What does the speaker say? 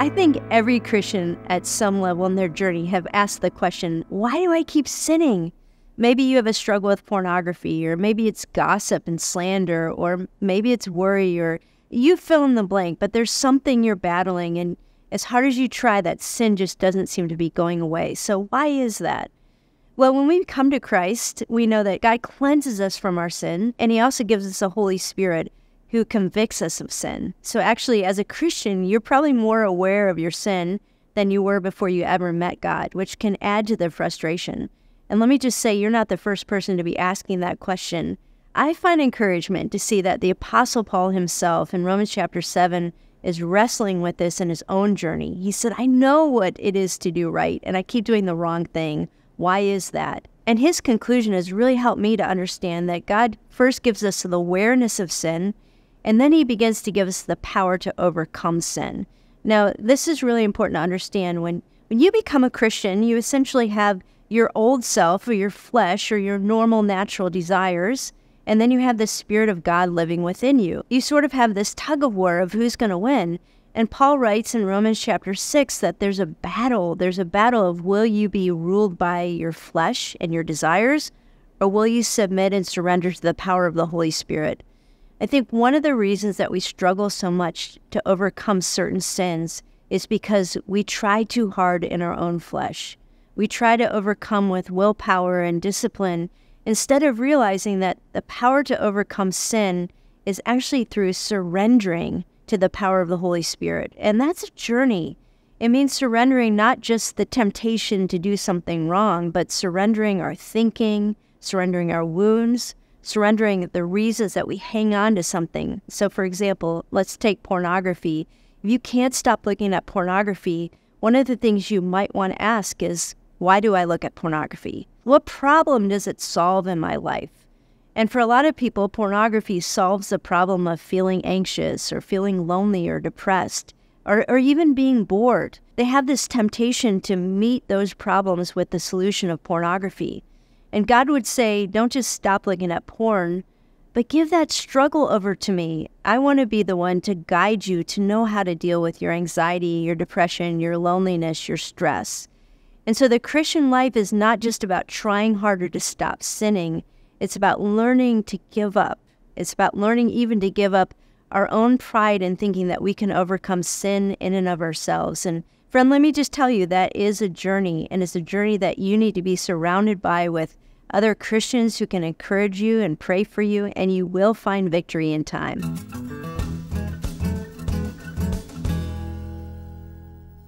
I think every Christian at some level in their journey have asked the question, why do I keep sinning? Maybe you have a struggle with pornography, or maybe it's gossip and slander, or maybe it's worry, or you fill in the blank, but there's something you're battling, and as hard as you try, that sin just doesn't seem to be going away. So why is that? Well, when we come to Christ, we know that God cleanses us from our sin, and He also gives us a Holy Spirit who convicts us of sin. So actually, as a Christian, you're probably more aware of your sin than you were before you ever met God, which can add to the frustration. And let me just say, you're not the first person to be asking that question. I find encouragement to see that the Apostle Paul himself in Romans chapter 7 is wrestling with this in his own journey. He said, I know what it is to do right, and I keep doing the wrong thing. Why is that? And his conclusion has really helped me to understand that God first gives us the awareness of sin, and then He begins to give us the power to overcome sin. Now, this is really important to understand. When you become a Christian, you essentially have your old self, or your flesh, or your normal natural desires, and then you have the Spirit of God living within you. You sort of have this tug of war of who's going to win. And Paul writes in Romans chapter 6 that there's a battle. There's a battle of, will you be ruled by your flesh and your desires, or will you submit and surrender to the power of the Holy Spirit? I think one of the reasons that we struggle so much to overcome certain sins is because we try too hard in our own flesh. We try to overcome with willpower and discipline instead of realizing that the power to overcome sin is actually through surrendering to the power of the Holy Spirit. And that's a journey. It means surrendering not just the temptation to do something wrong, but surrendering our thinking, surrendering our wounds, surrendering the reasons that we hang on to something. So for example, let's take pornography. If you can't stop looking at pornography, one of the things you might want to ask is, why do I look at pornography? What problem does it solve in my life? And for a lot of people, pornography solves the problem of feeling anxious or feeling lonely or depressed or even being bored. They have this temptation to meet those problems with the solution of pornography. And God would say, don't just stop looking at porn, but give that struggle over to me. I want to be the one to guide you to know how to deal with your anxiety, your depression, your loneliness, your stress. And so the Christian life is not just about trying harder to stop sinning. It's about learning to give up. It's about learning even to give up our own pride in thinking that we can overcome sin in and of ourselves. And friend, let me just tell you, that is a journey, and it's a journey that you need to be surrounded by with other Christians who can encourage you and pray for you, and you will find victory in time.